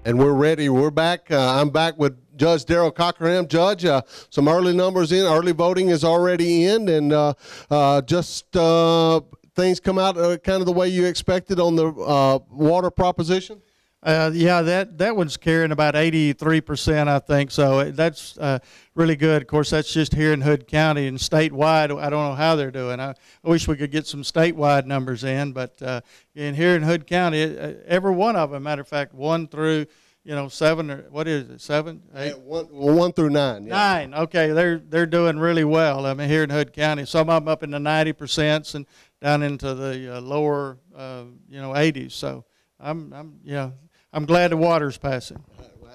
And we're ready. We're back. I'm back with Judge Darrell Cockerham. Judge, some early numbers in. Early voting is already in, and things come out kind of the way you expected on the water proposition? Yeah, that one's carrying about 83%, I think. So that's really good. Of course, that's just here in Hood County, and statewide, I don't know how they're doing. I wish we could get some statewide numbers in, but here in Hood County, every one of them, matter of fact, 1 through 7, or what is it, 7, 8? 1 through 9. Yeah. 9. Okay, they're doing really well. I mean, here in Hood County, some of them up in the 90% and down into the lower 80s. So I'm glad the water's passing.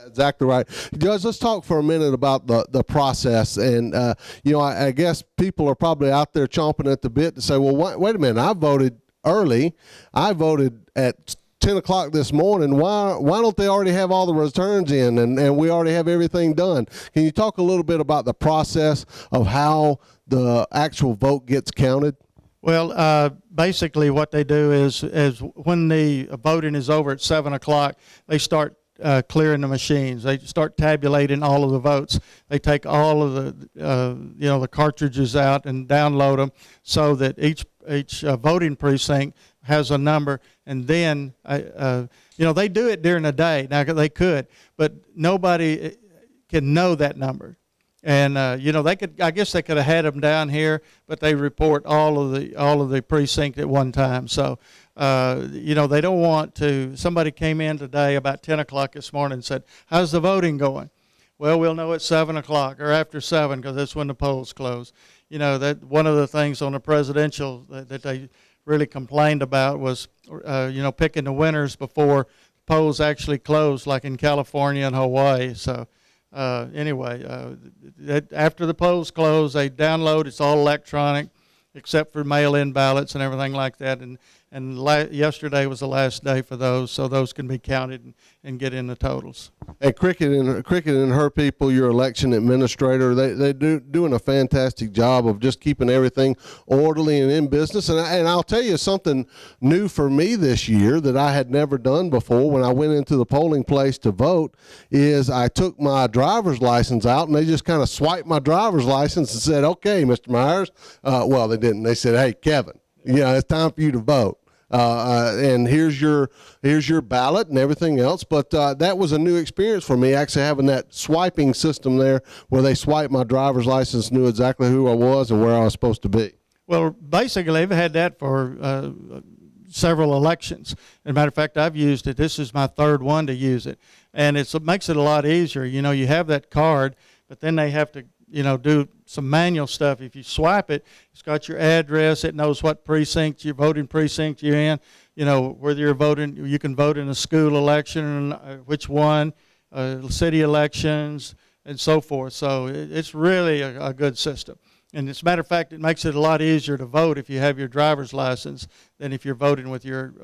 Exactly right. Judge, let's talk for a minute about the process. And, I guess people are probably out there chomping at the bit to say, well, wait a minute, I voted early. I voted at 10 o'clock this morning. Why don't they already have all the returns in and we already have everything done? Can you talk a little bit about the process of how the actual vote gets counted? Well, basically what they do is when the voting is over at 7 o'clock, they start clearing the machines. They start tabulating all of the votes. They take all of the cartridges out and download them so that each voting precinct has a number. And then, they do it during the day. Now, they could, but nobody can know that number. And I guess they could have had them down here, but they report all of the precinct at one time. So, they don't want to. Somebody came in today about 10 o'clock this morning and said, "How's the voting going?" Well, we'll know at 7 o'clock or after 7 because that's when the polls close. That one of the things on the presidential that they really complained about was, picking the winners before polls actually closed, like in California and Hawaii. So. After the polls close, they download. It's all electronic, except for mail-in ballots and everything like that. And yesterday was the last day for those, so those can be counted and get in the totals. Hey, Cricket and her people, your election administrator, they're doing a fantastic job of just keeping everything orderly and in business. And I'll tell you something new for me this year that I had never done before when I went into the polling place to vote is I took my driver's license out, and they just kind of swiped my driver's license and said, "Okay, Mr. Myers." Well, they didn't. They said, "Hey, Kevin, it's time for you to vote. And here's your ballot and everything else." But that was a new experience for me, actually having that swiping system there where they swiped my driver's license, knew exactly who I was and where I was supposed to be. Well, basically, they've had that for several elections. As a matter of fact, I've used it. This is my third one to use it. And it makes it a lot easier. You have that card, but then they have to do some manual stuff. If you swipe it, it's got your address. It knows what precinct, your voting precinct you're in. Whether you're voting, you can vote in a school election, which one, city elections, and so forth. So it's really a good system. And as a matter of fact, it makes it a lot easier to vote if you have your driver's license than if you're voting with your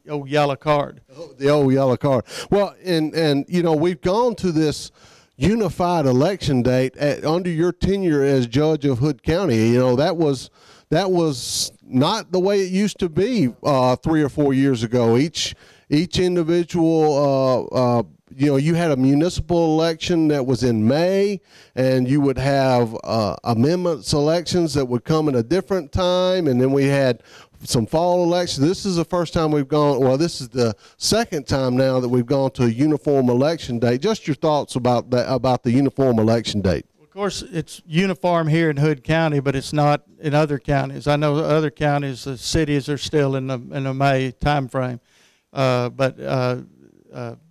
old yellow card. The old yellow card. Well, and we've gone to this unified election date under your tenure as judge of Hood County. That was not the way it used to be 3 or 4 years ago. Each individual, you had a municipal election that was in May, and you would have amendments elections that would come at a different time, and then we had some fall elections. This is the first time we've gone, well, this is the second time now that we've gone to a uniform election date. Just your thoughts about that, about the uniform election date. Of course, it's uniform here in Hood County, but it's not in other counties. I know other counties, the cities are still in the May time frame.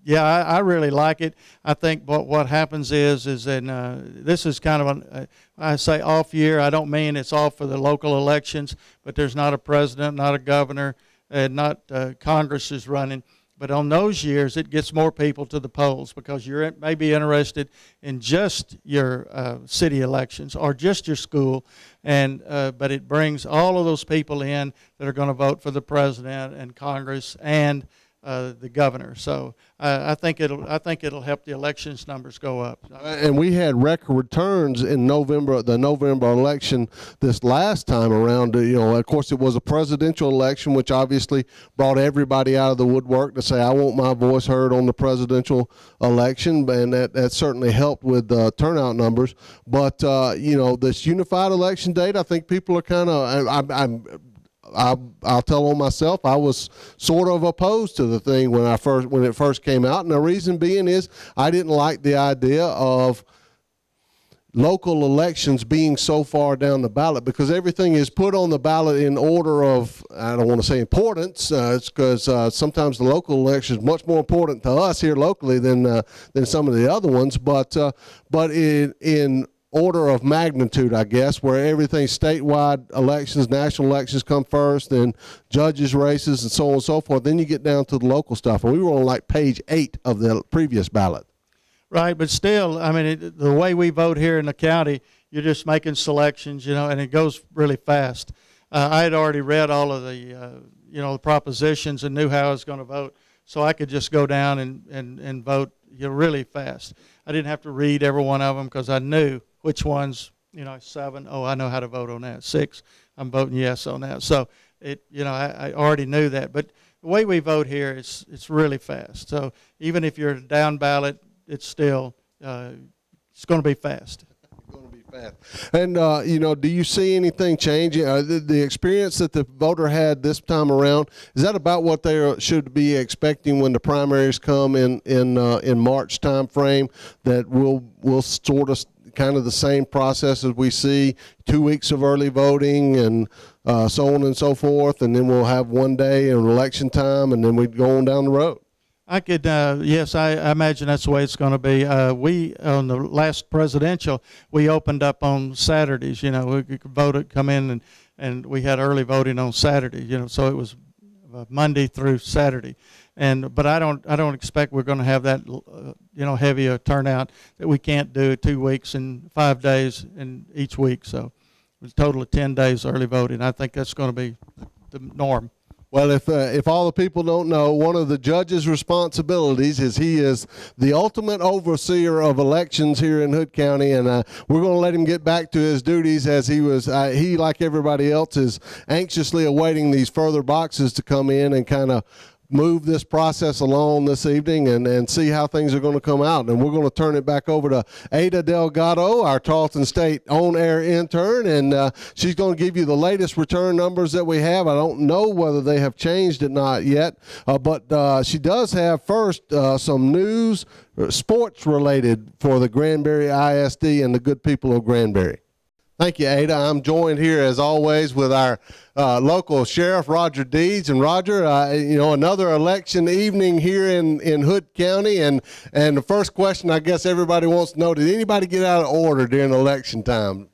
Yeah, I really like it. I think what happens is that this is kind of I say off year. I don't mean it's off for the local elections, but there's not a president, not a governor, and not Congress is running. But on those years, it gets more people to the polls because you may be interested in just your city elections or just your school, but it brings all of those people in that are going to vote for the president and Congress and the governor. So I think it'll help the elections numbers go up. And we had record returns in the November election this last time around. You know, of course, it was a presidential election, which obviously brought everybody out of the woodwork to say, I want my voice heard on the presidential election, and that certainly helped with turnout numbers. But you know, this unified election date, I think people are kind of, I'll tell on myself, I was sort of opposed to the thing when it first came out, and the reason being is I didn't like the idea of local elections being so far down the ballot, because everything is put on the ballot in order of, I don't want to say importance, it's because sometimes the local election is much more important to us here locally than some of the other ones, but in order of magnitude, I guess, where everything statewide elections, national elections come first, then judges races and so on and so forth. Then you get down to the local stuff. And we were on like page 8 of the previous ballot. Right, but still, I mean, the way we vote here in the county, you're just making selections, you know, and it goes really fast. I had already read all of the, you know, the propositions and knew how I was going to vote, so I could just go down and vote, you know, really fast. I didn't have to read every one of them because I knew which ones, you know, 7, oh, I know how to vote on that. 6, I'm voting yes on that. So, you know, I already knew that. But the way we vote here, it's really fast. So even if you're down ballot, it's still, it's going to be fast. Going to be fast. And, you know, do you see anything changing? The experience that the voter had this time around, is that about what they should be expecting when the primaries come in March time frame, that we'll sort of kind of the same process as we see, 2 weeks of early voting and so on and so forth, and then we'll have one day in election time, and then we'd go on down the road? I could, yes, I imagine that's the way it's going to be. We, on the last presidential, we opened up on Saturdays. You know, we could vote, come in, and we had early voting on Saturday. You know, so it was Monday through Saturday. But I don't expect we're going to have that, you know, heavy a turnout that we can't do 2 weeks and 5 days in each week. So it's a total of 10 days early voting. I think that's going to be the norm. Well, if all the people don't know, one of the judge's responsibilities is he is the ultimate overseer of elections here in Hood County, and we're going to let him get back to his duties, as he, like everybody else, is anxiously awaiting these further boxes to come in and kind of move this process along this evening and see how things are going to come out. And we're going to turn it back over to Ada Delgado, our Tarleton State on-air intern, and she's going to give you the latest return numbers that we have. I don't know whether they have changed or not yet, but she does have first some news, sports related for the Granbury ISD and the good people of Granbury. Thank you, Ada. I'm joined here, as always, with our local sheriff, Roger Deeds. And Roger, you know, another election evening here in Hood County. And the first question I guess everybody wants to know, did anybody get out of order during election time?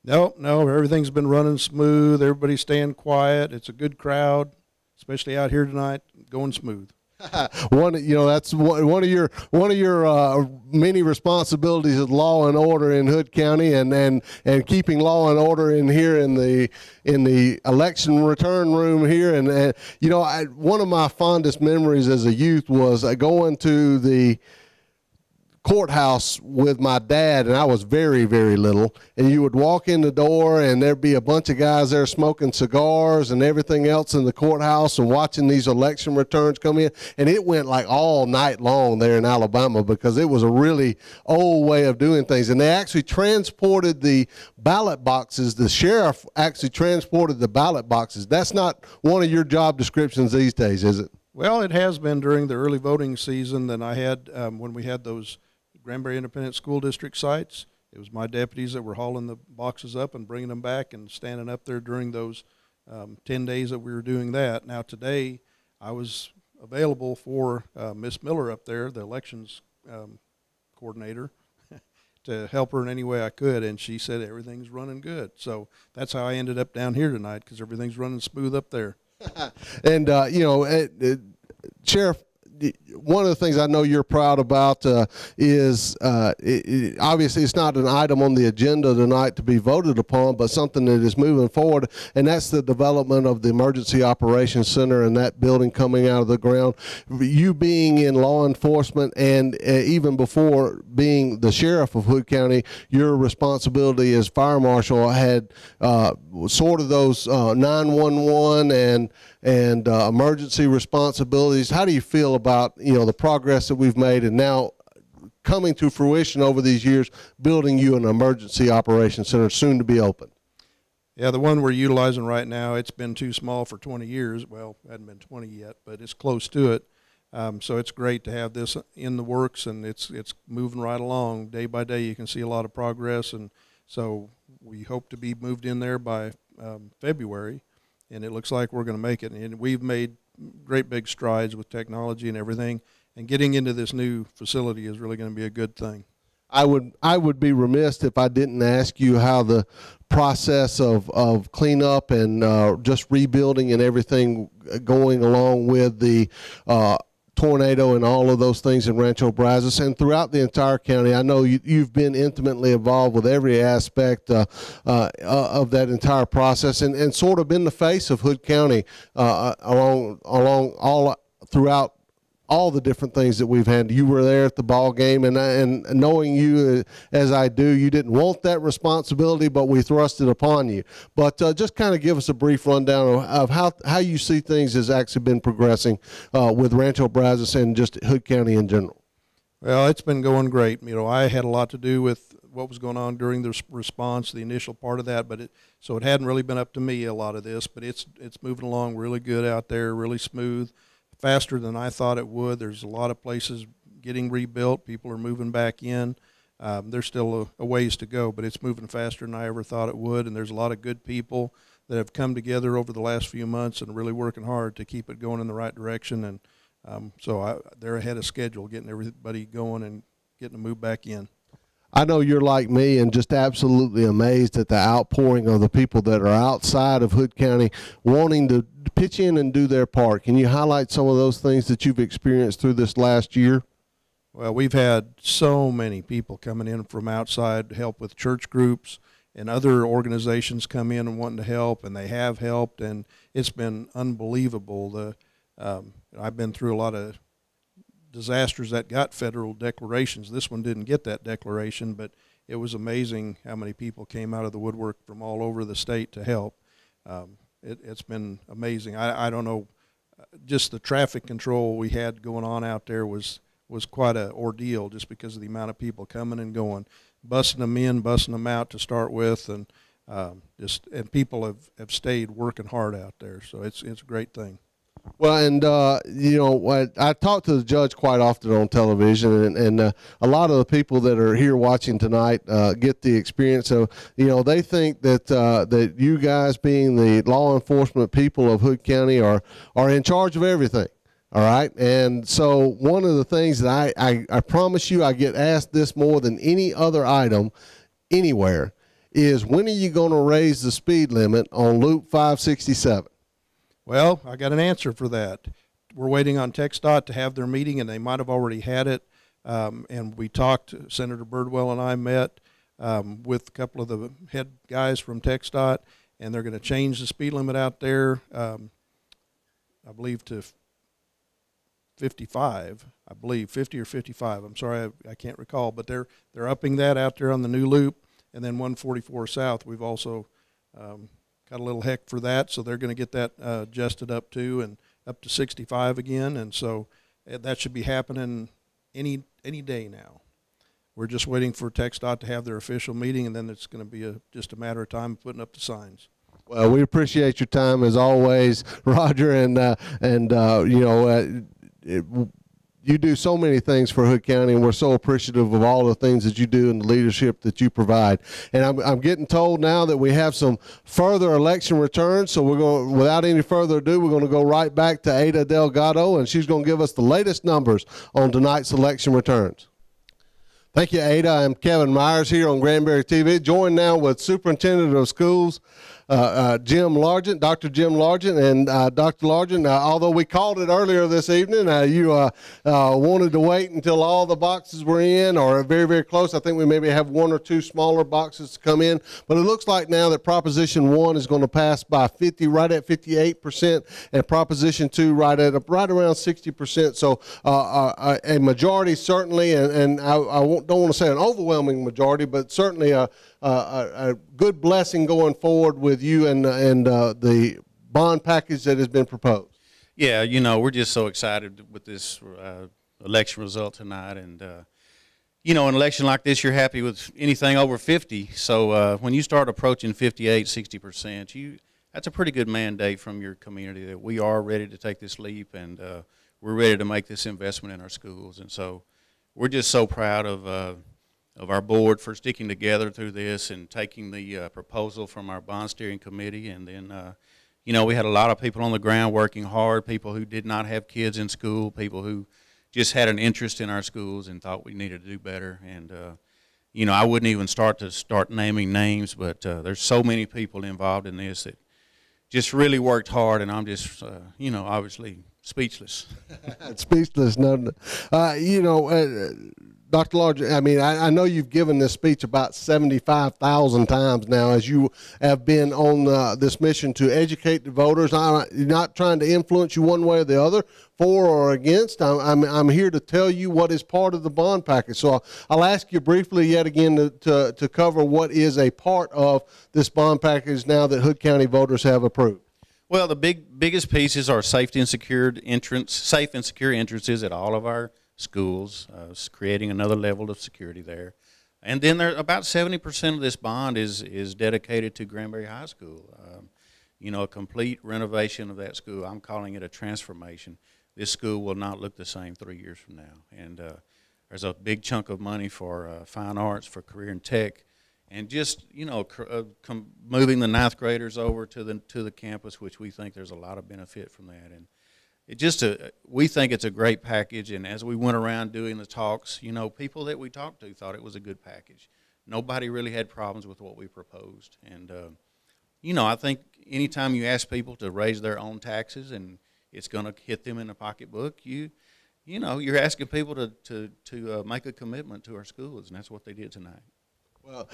No, everything's been running smooth. Everybody's staying quiet. It's a good crowd, especially out here tonight, going smooth. You know, that's one of your many responsibilities is law and order in Hood County, and keeping law and order in the election return room here. And you know, one of my fondest memories as a youth was going to the courthouse with my dad, and I was very, very little, and you would walk in the door and there'd be a bunch of guys there smoking cigars and everything else in the courthouse and watching these election returns come in, and it went like all night long there in Alabama because it was a really old way of doing things. And they actually transported the ballot boxes. The sheriff actually transported the ballot boxes. That's not one of your job descriptions these days, is it? Well, it has been during the early voting season that I had when we had those Granbury Independent School District sites. It was my deputies that were hauling the boxes up and bringing them back and standing up there during those 10 days that we were doing that. Now today I was available for Miss Miller up there, the elections coordinator, to help her in any way I could, and she said everything's running good. So that's how I ended up down here tonight, because everything's running smooth up there. And you know, Sheriff, one of the things I know you're proud about is obviously it's not an item on the agenda tonight to be voted upon, but something that is moving forward, and that's the development of the Emergency Operations Center and that building coming out of the ground. You being in law enforcement and even before being the sheriff of Hood County, your responsibility as fire marshal had sort of those 911 and emergency responsibilities. How do you feel about, you know, the progress that we've made and now coming to fruition over these years, building you an emergency operations center soon to be open? Yeah, the one we're utilizing right now, it's been too small for 20 years. Well, it hasn't been 20 yet, but it's close to it. So it's great to have this in the works, and it's moving right along. Day by day, you can see a lot of progress, and so we hope to be moved in there by February, and it looks like we're going to make it. And we've made great big strides with technology and everything, and getting into this new facility is really going to be a good thing. I would be remiss if I didn't ask you how the process of cleanup and just rebuilding and everything going along with the tornado and all of those things in Rancho Brazos and throughout the entire county. I know you've been intimately involved with every aspect of that entire process and sort of been the face of Hood County along all throughout all the different things that we've had. You were there at the ball game, and knowing you as I do, you didn't want that responsibility, but we thrust it upon you. But just kind of give us a brief rundown of how you see things has actually been progressing with Rancho Brazos and just Hood County in general. Well, it's been going great. You know, I had a lot to do with what was going on during the response, the initial part of that, but so it hadn't really been up to me, a lot of this, but it's moving along really good out there, really smooth. Faster than I thought it would. There's a lot of places getting rebuilt. People are moving back in. There's still a ways to go, but it's moving faster than I ever thought it would. And there's a lot of good people that have come together over the last few months and really working hard to keep it going in the right direction. And so they're ahead of schedule, getting everybody going and getting to move back in. I know you're like me and just absolutely amazed at the outpouring of the people that are outside of Hood County wanting to pitch in and do their part. Can you highlight some of those things that you've experienced through this last year? Well, we've had so many people coming in from outside to help with church groups, and other organizations come in and wanting to help, and they have helped, and it's been unbelievable. I've been through a lot of disasters that got federal declarations. This one didn't get that declaration, but it was amazing how many people came out of the woodwork from all over the state to help. It's been amazing. I don't know, just the traffic control we had going on out there was quite an ordeal, just because of the amount of people coming and going, busing them in, busing them out to start with, and people have stayed working hard out there. So it's a great thing. Well, and you know, I talk to the judge quite often on television, and a lot of the people that are here watching tonight get the experience of, you know, they think that that you guys, being the law enforcement people of Hood County, are in charge of everything. All right, and so one of the things that I promise you, I get asked this more than any other item anywhere, is when are you going to raise the speed limit on Loop 567? Well, I got an answer for that. We're waiting on TxDOT to have their meeting, and they might have already had it. And we talked, Senator Birdwell and I met with a couple of the head guys from TxDOT, and they're going to change the speed limit out there, I believe, to 55. I believe 50 or 55. I'm sorry, I can't recall, but they're upping that out there on the new loop. And then 144 South, we've also got a little heck for that, so they're going to get that adjusted up to and up to 65 again, and so that should be happening any day now. We're just waiting for TxDOT to have their official meeting, and then it's going to be just a matter of time putting up the signs. Well, we appreciate your time as always, Roger, and you know, you do so many things for Hood County, and we're so appreciative of all the things that you do and the leadership that you provide. And I'm getting told now that we have some further election returns, so we're going, without any further ado, we're going to go right back to Ada Delgado, and she's going to give us the latest numbers on tonight's election returns. Thank you, Ada. I'm Kevin Myers here on Granbury TV, joined now with Superintendent of Schools, Jim Largent, Dr. Jim Largent, and Dr. Largent. Although we called it earlier this evening, you wanted to wait until all the boxes were in, or very, very close. I think we maybe have one or two smaller boxes to come in, but it looks like now that Proposition 1 is going to pass by 50, right at 58%, and Proposition 2 right around 60%. So a majority certainly, and I don't want to say an overwhelming majority, but certainly a good blessing going forward with you and the bond package that has been proposed. Yeah, we're just so excited with this election result tonight, and an election like this, you're happy with anything over 50. So when you start approaching 58, 60%, that's a pretty good mandate from your community that we are ready to take this leap, and we're ready to make this investment in our schools. And so we're just so proud of our board for sticking together through this and taking the proposal from our bond steering committee. And then, we had a lot of people on the ground working hard, people who did not have kids in school, people who just had an interest in our schools and thought we needed to do better. And, I wouldn't even start naming names, but there's so many people involved in this that just really worked hard, and I'm just, obviously speechless. Speechless, no. Dr. Largent, I know you've given this speech about 75,000 times now as you have been on this mission to educate the voters. I'm not trying to influence you one way or the other, for or against. I'm here to tell you what is part of the bond package. So I'll ask you briefly yet again to cover what is a part of this bond package now that Hood County voters have approved. Well, the biggest pieces are safe and secure entrances at all of our schools, creating another level of security there. And then about 70% of this bond is dedicated to Granbury High School. A complete renovation of that school. I'm calling it a transformation. This school will not look the same 3 years from now. And there's a big chunk of money for fine arts, for career and tech, and just moving the ninth graders over to the campus, which we think there's a lot of benefit from that. And we think it's a great package, and as we went around doing the talks, people that we talked to thought it was a good package. Nobody really had problems with what we proposed. And, I think anytime you ask people to raise their own taxes and it's going to hit them in the pocketbook, you're asking people to make a commitment to our schools, and that's what they did tonight. Well,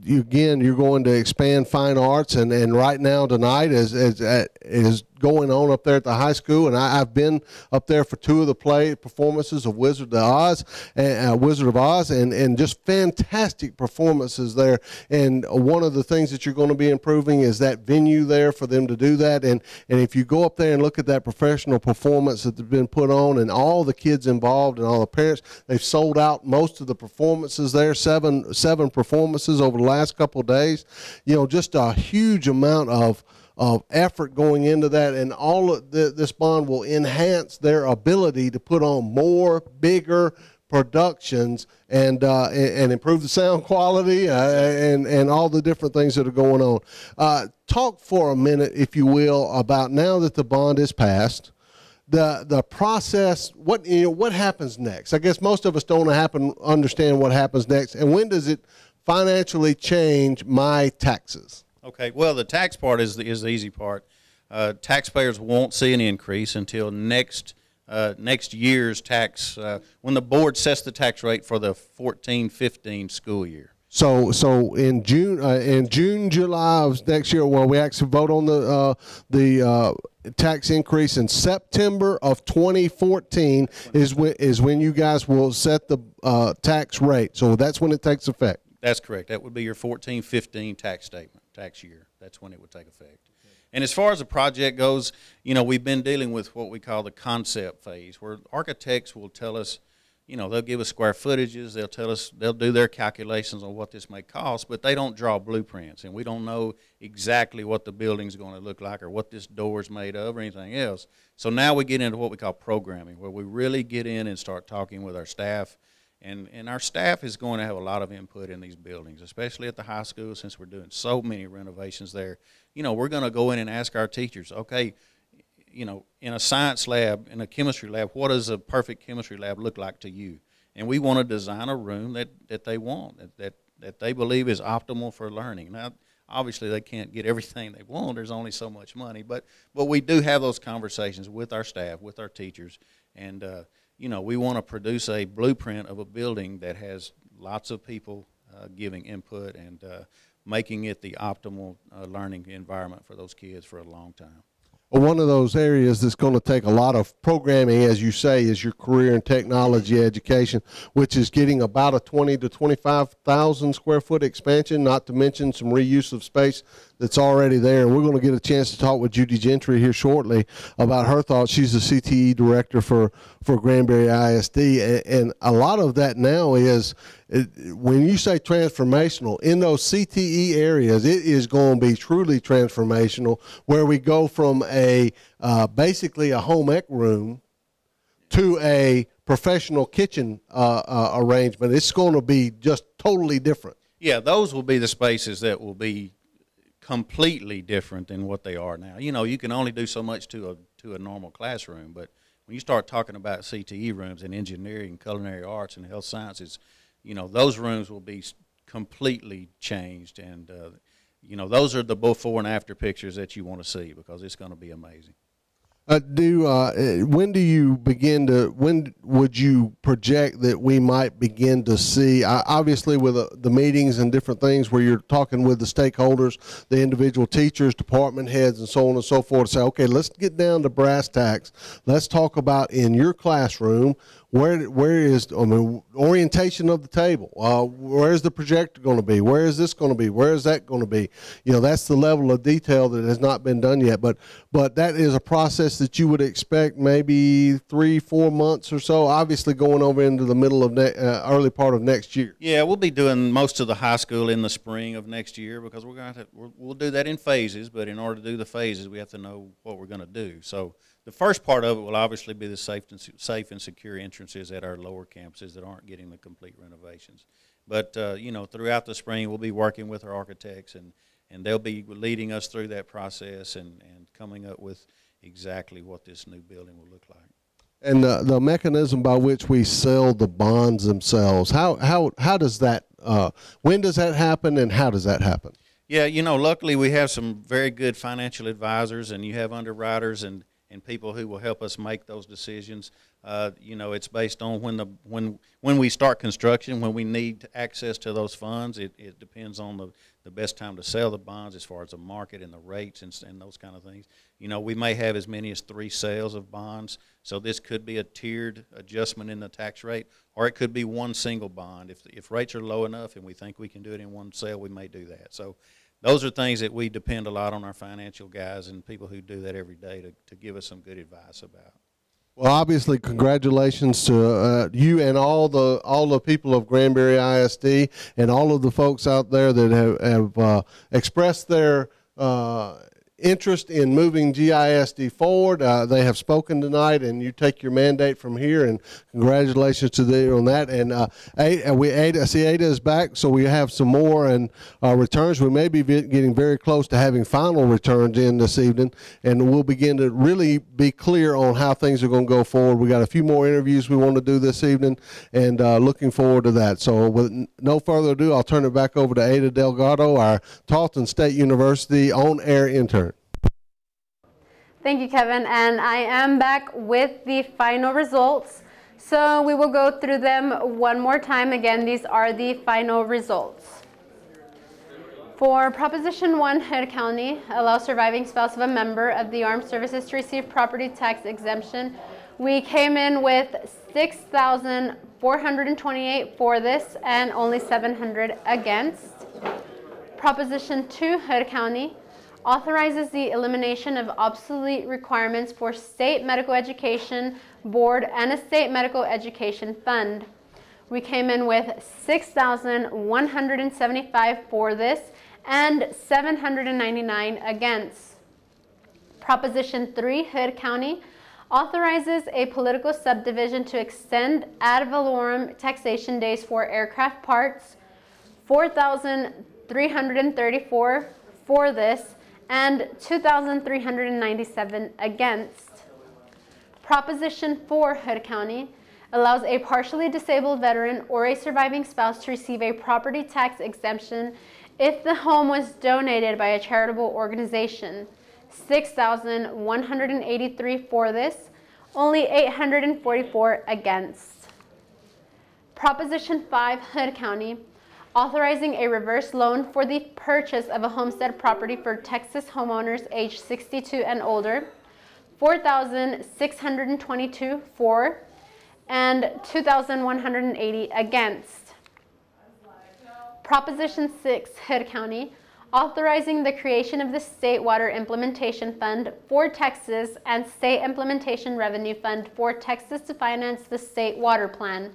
again, you're going to expand fine arts, and right now tonight is going on up there at the high school, and I've been up there for two of the play performances of Wizard of Oz, and just fantastic performances there. And one of the things that you're going to be improving is that venue there for them to do that. And if you go up there and look at that professional performance that's been put on, and all the kids involved and all the parents, they've sold out most of the performances there. Seven performances over the last couple of days. Just a huge amount of effort going into that, and all of this bond will enhance their ability to put on more, bigger productions and improve the sound quality and all the different things that are going on. Talk for a minute, if you will, about now that the bond is passed, the process, what happens next? I guess most of us don't understand what happens next, and when does it financially change my taxes? Okay, well, the tax part is the easy part. Taxpayers won't see an increase until next year's tax, when the board sets the tax rate for the 14-15 school year. So in June, July of next year, we actually vote on the tax increase in September of 2014 is when you guys will set the tax rate. So that's when it takes effect. That's correct. That would be your 14-15 tax statement, tax year. That's when it would take effect. And as far as the project goes, we've been dealing with what we call the concept phase, where architects will tell us, they'll give us square footages, they'll tell us, they'll do their calculations on what this may cost, but they don't draw blueprints, and we don't know exactly what the building's going to look like or what this door's made of or anything else. So now we get into what we call programming, where we really get in and start talking with our staff, and our staff is going to have a lot of input in these buildings, especially at the high school, since we're doing so many renovations there. We're going to go in and ask our teachers, okay, in a science lab, in a chemistry lab, what does a perfect chemistry lab look like to you? And we want to design a room that they want, that they believe is optimal for learning. Now, obviously they can't get everything they want. There's only so much money, but we do have those conversations with our staff, with our teachers, and you know, we want to produce a blueprint of a building that has lots of people giving input and making it the optimal learning environment for those kids for a long time. Well, one of those areas that's going to take a lot of programming, as you say, is your career and technology education, which is getting about a 20 to 25,000 square foot expansion, not to mention some reuse of space that's already there. And we're going to get a chance to talk with Judy Gentry here shortly about her thoughts. She's the CTE director for Granbury ISD. And a lot of that now is, when you say transformational, in those CTE areas, it is going to be truly transformational, where we go from basically a home ec room to a professional kitchen arrangement. It's going to be just totally different. Yeah, those will be the spaces that will be completely different than what they are now. You know, you can only do so much to a normal classroom, but when you start talking about CTE rooms in engineering, culinary arts, and health sciences, you know, those rooms will be completely changed, and you know, those are the before and after pictures that you want to see, because it's going to be amazing. When would you project that we might begin to see, obviously with the meetings and different things where you're talking with the stakeholders, the individual teachers, department heads, and so on and so forth, say, okay, let's get down to brass tacks. Let's talk about in your classroom, where is, I mean, orientation of the table? Where is the projector going to be? Where is this going to be? Where is that going to be? You know, that's the level of detail that has not been done yet. But that is a process that you would expect maybe 3-4 months or so. Obviously, going over into the middle of early part of next year. Yeah, we'll be doing most of the high school in the spring of next year, because we'll do that in phases. But in order to do the phases, we have to know what we're going to do. So the first part of it will obviously be the safe and secure entrances at our lower campuses that aren't getting the complete renovations. But you know, throughout the spring, we'll be working with our architects, and they'll be leading us through that process and coming up with exactly what this new building will look like. And the mechanism by which we sell the bonds themselves, how does that, when does that happen, and how does that happen? Yeah, you know, luckily we have some very good financial advisors, and you have underwriters and people who will help us make those decisions. You know, it's based on when we start construction, when we need access to those funds. It depends on the best time to sell the bonds as far as the market and the rates and those kind of things. You know, we may have as many as 3 sales of bonds, so this could be a tiered adjustment in the tax rate, or it could be one single bond. If rates are low enough and we think we can do it in one sale, we may do that. So those are things that we depend a lot on our financial guys and people who do that every day to give us some good advice about. Well, obviously, congratulations to you and all the people of Granbury ISD and all of the folks out there that have expressed their interest in moving GISD forward. They have spoken tonight, and you take your mandate from here, and congratulations to them on that. And I see Ada is back, so we have some more and returns. We may be getting very close to having final returns in this evening, and we'll begin to really be clear on how things are going to go forward. We got a few more interviews we want to do this evening, and looking forward to that. So with no further ado, I'll turn it back over to Ada Delgado, our Tarleton State University on-air intern. Thank you, Kevin, and I am back with the final results. So we will go through them one more time. Again, these are the final results. For Proposition 1, Hood County, allow surviving spouse of a member of the armed services to receive property tax exemption. We came in with 6,428 for this and only 700 against. Proposition 2, Hood County, authorizes the elimination of obsolete requirements for State Medical Education Board and a State Medical Education Fund. We came in with 6,175 for this and 799 against. Proposition 3, Hood County, authorizes a political subdivision to extend ad valorem taxation days for aircraft parts, 4,334 for this, and 2,397 against. Proposition 4, Hood County, allows a partially disabled veteran or a surviving spouse to receive a property tax exemption If the home was donated by a charitable organization, 6,183 for this, only 844 against. Proposition 5, Hood County, authorizing a reverse loan for the purchase of a homestead property for Texas homeowners age 62 and older, 4,622 for, and 2,180 against. Proposition 6, Hood County, authorizing the creation of the State Water Implementation Fund for Texas and State Implementation Revenue Fund for Texas to finance the State Water Plan,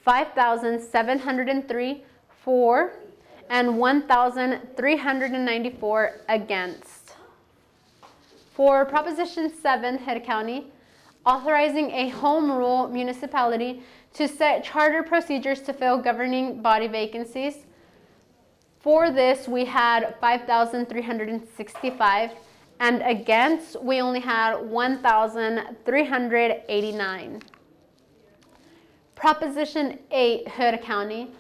5,703 for, and 1,394 against. For Proposition 7, Hood County, authorizing a home rule municipality to set charter procedures to fill governing body vacancies. For this, we had 5,365, and against, we only had 1,389. Proposition 8, Hood County,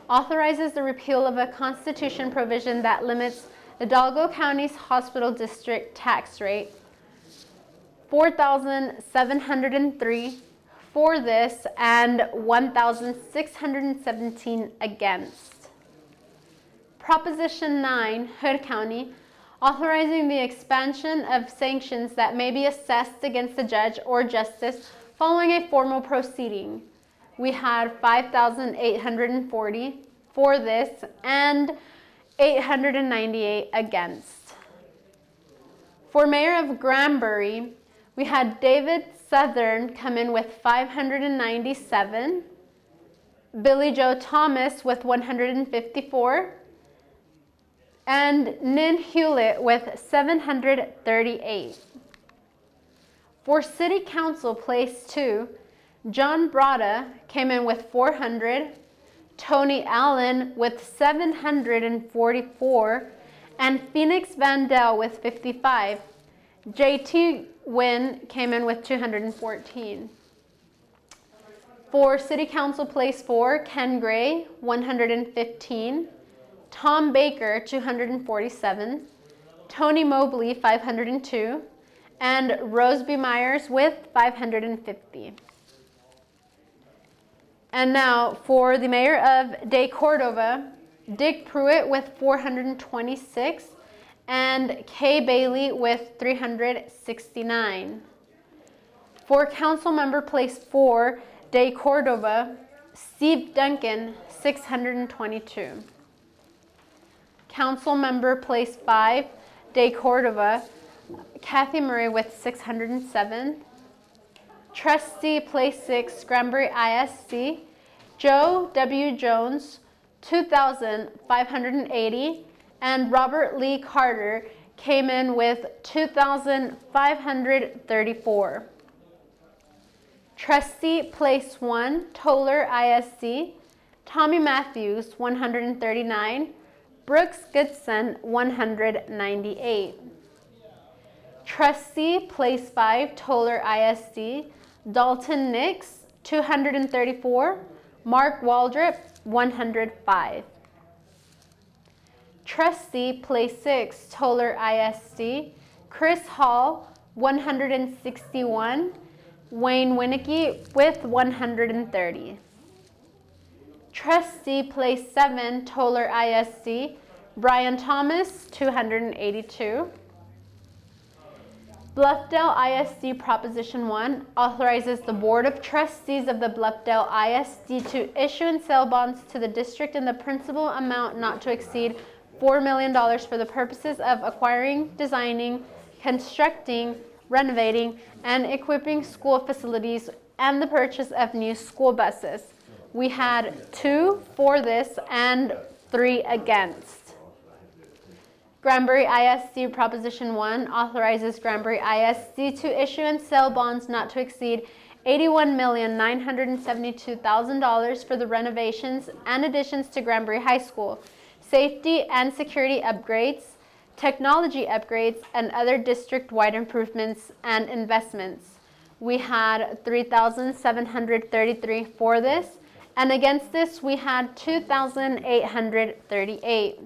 authorizes the repeal of a Constitution provision that limits Hidalgo County's hospital district tax rate. 4,703 for this and 1,617 against. Proposition 9, Hood County, authorizing the expansion of sanctions that may be assessed against the judge or justice following a formal proceeding. We had 5,840 for this and 898 against. For Mayor of Granbury, we had David Southern come in with 597, Billy Joe Thomas with 154, and Nin Hewlett with 738. For City Council Place 2, John Brada came in with 400, Tony Allen with 744, and Phoenix Vandell with 55. JT Wynn came in with 214. For City Council Place 4, Ken Gray, 115, Tom Baker, 247, Tony Mobley, 502, and Roseby Myers with 550. And now for the Mayor of De Cordova, Dick Pruitt with 426, and Kay Bailey with 369. For Council Member Place 4, De Cordova, Steve Duncan, 622. Council Member Place 5, De Cordova, Kathy Murray with 607. Trustee Place 6, Granbury ISC, Joe W. Jones, 2,580, and Robert Lee Carter came in with 2,534. Trustee Place 1, Toller ISC, Tommy Matthews, 139, Brooks Goodson, 198. Trustee Place 5, Toller ISC, Dalton Nix, 234, Mark Waldrop, 105. Trustee Place 6, Toller ISC, Chris Hall, 161, Wayne Winnicky with 130. Trustee Place 7, Toller ISC, Brian Thomas, 282. Bluffdale ISD Proposition 1 authorizes the Board of Trustees of the Bluffdale ISD to issue and sell bonds to the district in the principal amount not to exceed $4 million for the purposes of acquiring, designing, constructing, renovating, and equipping school facilities and the purchase of new school buses. We had 2 for this and 3 against. Granbury ISD Proposition 1 authorizes Granbury ISD to issue and sell bonds not to exceed $81,972,000 for the renovations and additions to Granbury High School, safety and security upgrades, technology upgrades, and other district-wide improvements and investments. We had 3,733 for this, and against this we had 2,838.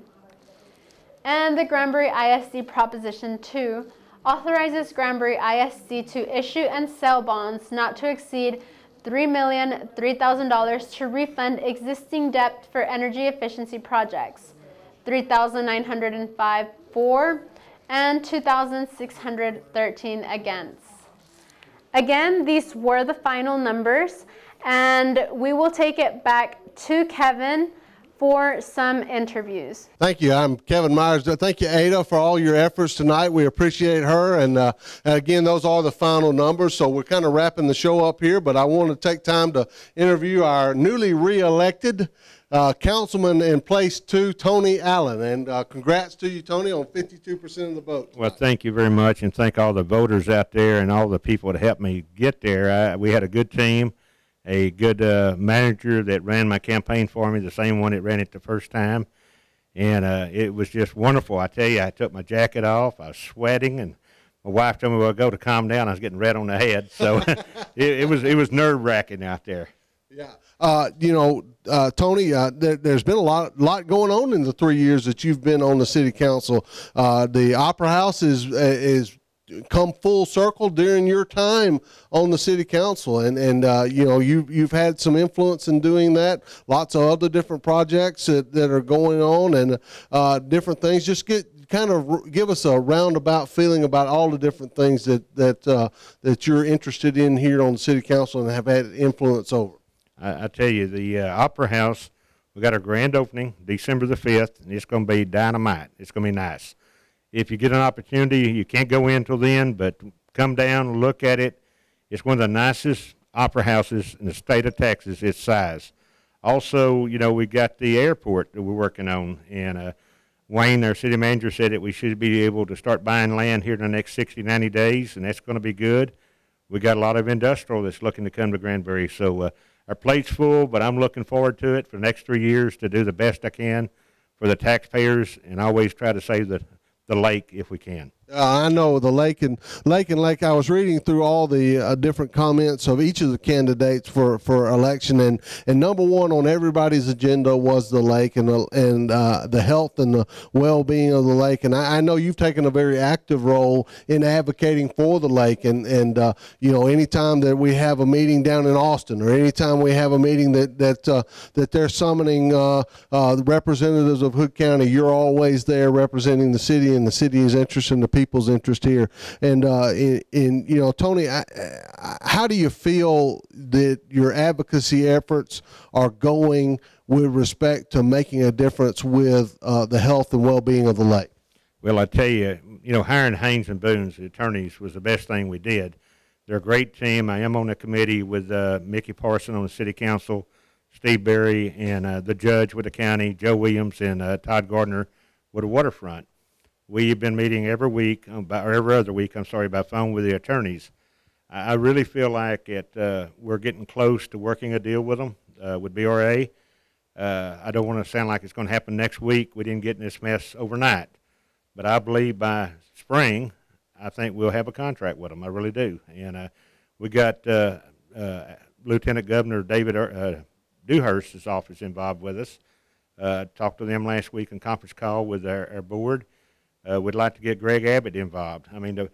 And the Granbury ISD Proposition 2 authorizes Granbury ISD to issue and sell bonds not to exceed $3,003,000 to refund existing debt for energy efficiency projects, 3,905 for, and 2,613 against. Again, these were the final numbers, and we will take it back to Kevin for some interviews. Thank you. I'm Kevin Myers. Thank you, Ada, for all your efforts tonight. We appreciate her. And again, those are the final numbers. So we're kind of wrapping the show up here, but I want to take time to interview our newly re-elected councilman in place 2, Tony Allen. And congrats to you, Tony, on 52% of the vote. Well, thank you very much, and thank all the voters out there and all the people that helped me get there. We had a good team, a good manager that ran my campaign for me, the same one that ran it the first time. And it was just wonderful. I tell you, I took my jacket off. I was sweating, and my wife told me, well, go to calm down. I was getting red on the head. So it was nerve-wracking out there. Yeah. Tony, there's been a lot going on in the 3 years that you've been on the city council. The Opera House is come full circle during your time on the city council, and you've had some influence in doing that. Lots of other different projects that are going on, and different things. Just give us a roundabout feeling about all the different things that you're interested in here on the city council and have had influence over. I tell you, the Opera House, we got our grand opening December the 5th, and it's going to be dynamite. It's going to be nice. If you get an opportunity, you can't go in till then, but come down and look at it. It's one of the nicest opera houses in the state of Texas, its size. Also, we got the airport that we're working on, and Wayne, our city manager, said that we should be able to start buying land here in the next 60, 90 days, and that's going to be good. We got a lot of industrial that's looking to come to Granbury, so our plate's full, but I'm looking forward to it for the next 3 years to do the best I can for the taxpayers, and always try to save the lake if we can. I know the lake and lake. I was reading through all the different comments of each of the candidates for election, and number one on everybody's agenda was the lake and the health and the well-being of the lake. And I know you've taken a very active role in advocating for the lake. And anytime that we have a meeting down in Austin, or anytime we have a meeting that they're summoning the representatives of Hood County, you're always there representing the city and the city's interest in the people's interest here. And Tony, how do you feel that your advocacy efforts are going with respect to making a difference with the health and well-being of the lake? Well, I tell you, hiring Haynes and Boone's attorneys was the best thing we did. They're a great team. I am on the committee with Mickey Parson on the city council, Steve Berry, and the judge with the county, Joe Williams, and Todd Gardner with the waterfront. We've been meeting every week, or every other week, by phone with the attorneys. I really feel like we're getting close to working a deal with them, with BRA. I don't want to sound like it's going to happen next week. We didn't get in this mess overnight. But I believe by spring, I think we'll have a contract with them. I really do. And we got Lieutenant Governor David Dewhurst's office involved with us. Talked to them last week in conference call with our board. We'd like to get Greg Abbott involved. I mean,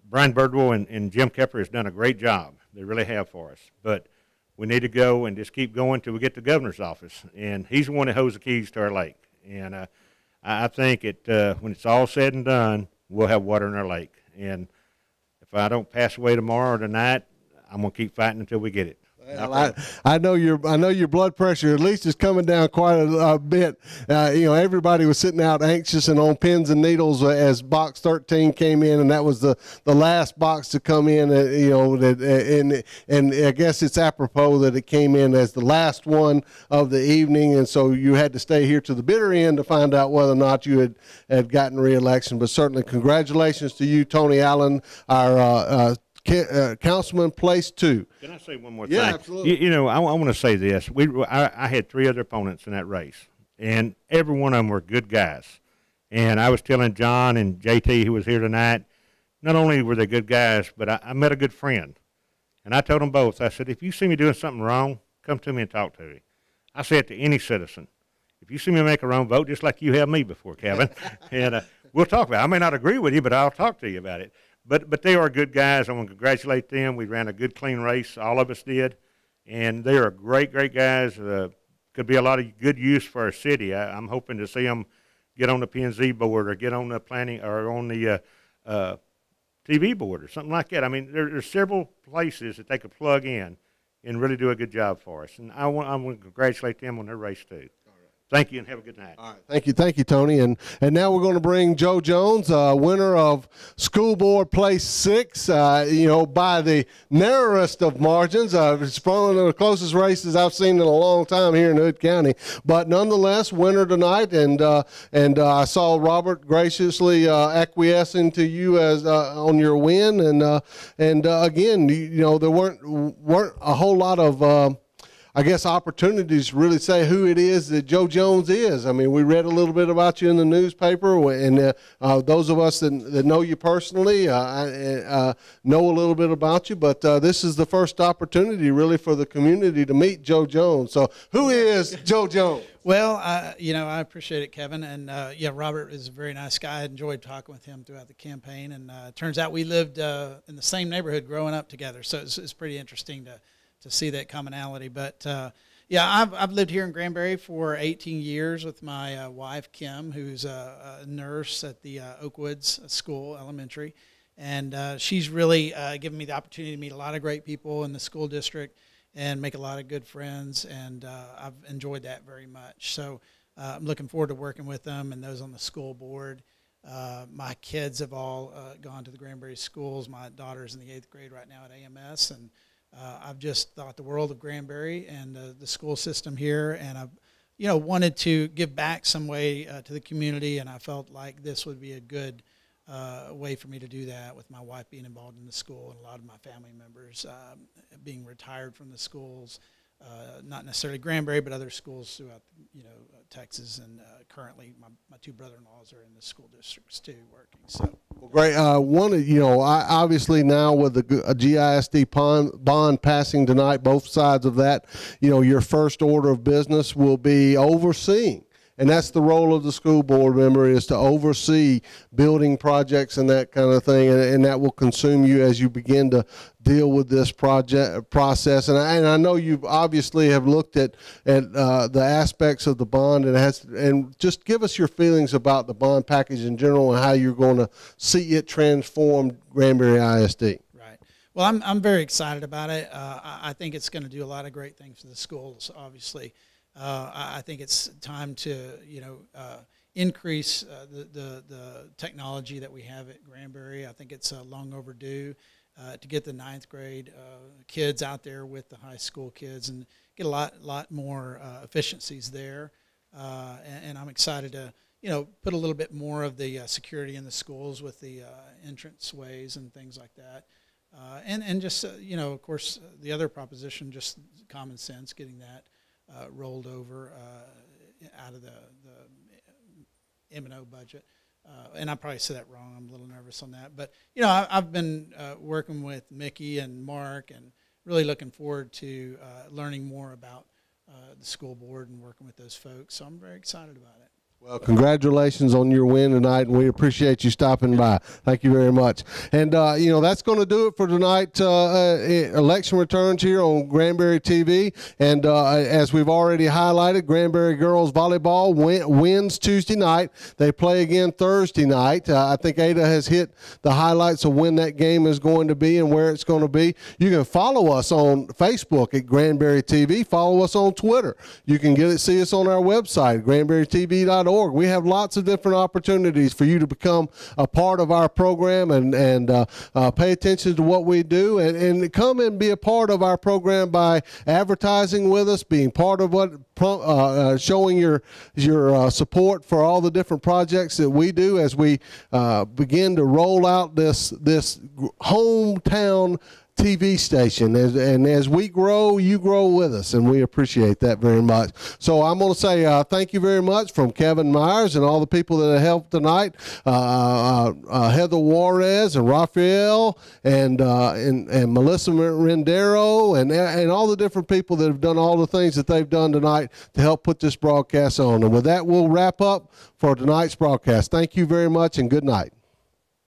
Brian Birdwell and Jim Kepper has done a great job. They really have for us. But we need to go and just keep going till we get to the governor's office. And he's the one that holds the keys to our lake. And I think when it's all said and done, we'll have water in our lake. And if I don't pass away tomorrow or tonight, I'm going to keep fighting until we get it. Well, I know your blood pressure at least is coming down quite a bit. Everybody was sitting out anxious and on pins and needles as box 13 came in, and that was the last box to come in. And I guess it's apropos that it came in as the last one of the evening, and so you had to stay here to the bitter end to find out whether or not you had gotten re-election. But certainly, congratulations to you, Tony Allen, our Councilman Place 2. Can I say one more thing? Yeah, absolutely. I want to say this. I had 3 other opponents in that race, and every one of them were good guys. And I was telling John and JT, who was here tonight, not only were they good guys, but I met a good friend. And I told them both, I said, if you see me doing something wrong, come to me and talk to me. I say it to any citizen. if you see me make a wrong vote, just like you have me before, Kevin, and we'll talk about it. I may not agree with you, but I'll talk to you about it. But they are good guys. I want to congratulate them. We ran a good, clean race. All of us did. And they are great, great guys. Could be a lot of good use for our city. I'm hoping to see them get on the P&Z board or get on the planning or on the TV board or something like that. I mean, there's several places that they could plug in and really do a good job for us. And I want to congratulate them on their race, too. Thank you, and have a good night. All right, thank you, Tony. And now we're going to bring Joe Jones, winner of School Board Place 6, by the narrowest of margins. It's probably one of the closest races I've seen in a long time here in Hood County. But nonetheless, winner tonight, and I saw Robert graciously acquiescing to you as on your win. And again, there weren't a whole lot of I guess opportunities to really say who it is that Joe Jones is. I mean, we read a little bit about you in the newspaper, and those of us that know you personally know a little bit about you, but this is the first opportunity really for the community to meet Joe Jones. So who is Joe Jones? Well, I appreciate it, Kevin. And, Robert is a very nice guy. I enjoyed talking with him throughout the campaign. And it turns out we lived in the same neighborhood growing up together. So it's pretty interesting to see that commonality. But, I've lived here in Granbury for 18 years with my wife, Kim, who's a nurse at the Oakwoods School Elementary. And she's really given me the opportunity to meet a lot of great people in the school district and make a lot of good friends. And I've enjoyed that very much. So I'm looking forward to working with them and those on the school board. My kids have all gone to the Granbury schools. My daughter's in the 8th grade right now at AMS, and I've just thought the world of Granbury and the school system here, and I've, wanted to give back some way to the community, and I felt like this would be a good way for me to do that, with my wife being involved in the school and a lot of my family members being retired from the schools, not necessarily Granbury, but other schools throughout, Texas, and currently my two brother-in-laws are in the school districts too, working. So. Well, great. Obviously now with the GISD bond passing tonight, both sides of that, your first order of business will be overseeing. And that's the role of the school board member, is to oversee building projects and that kind of thing, and that will consume you as you begin to deal with this process. And I know you obviously have looked at the aspects of the bond, and just give us your feelings about the bond package in general and how you're going to see it transform Granbury ISD. Right. Well, I'm very excited about it. I think it's going to do a lot of great things for the schools, obviously. I think it's time to, increase the technology that we have at Granbury. I think it's long overdue to get the 9th grade kids out there with the high school kids and get a lot more efficiencies there. And I'm excited to, put a little bit more of the security in the schools with the entrance ways and things like that. And just, of course, the other proposition, just common sense, getting that rolled over out of the M&O budget. And I probably said that wrong. I'm a little nervous on that. But, I've been working with Mickey and Mark and really looking forward to learning more about the school board and working with those folks. So I'm very excited about it. Well, congratulations on your win tonight, and we appreciate you stopping by. Thank you very much. And, that's going to do it for tonight. Election returns here on Granbury TV. And as we've already highlighted, Granbury girls volleyball wins Tuesday night. They play again Thursday night. I think Ada has hit the highlights of when that game is going to be and where it's going to be. You can follow us on Facebook at Granbury TV. Follow us on Twitter. You can see us on our website, granburytv.org. We have lots of different opportunities for you to become a part of our program and pay attention to what we do, and come and be a part of our program by advertising with us, being part of what showing your support for all the different projects that we do as we begin to roll out this hometown TV station. And as we grow, you grow with us, and we appreciate that very much. So I'm going to say thank you very much from Kevin Myers and all the people that have helped tonight, Heather Juarez and Raphael and Melissa Rendero and all the different people that have done all the things that they've done tonight to help put this broadcast on. And with that, we'll wrap up for tonight's broadcast. Thank you very much, and good night.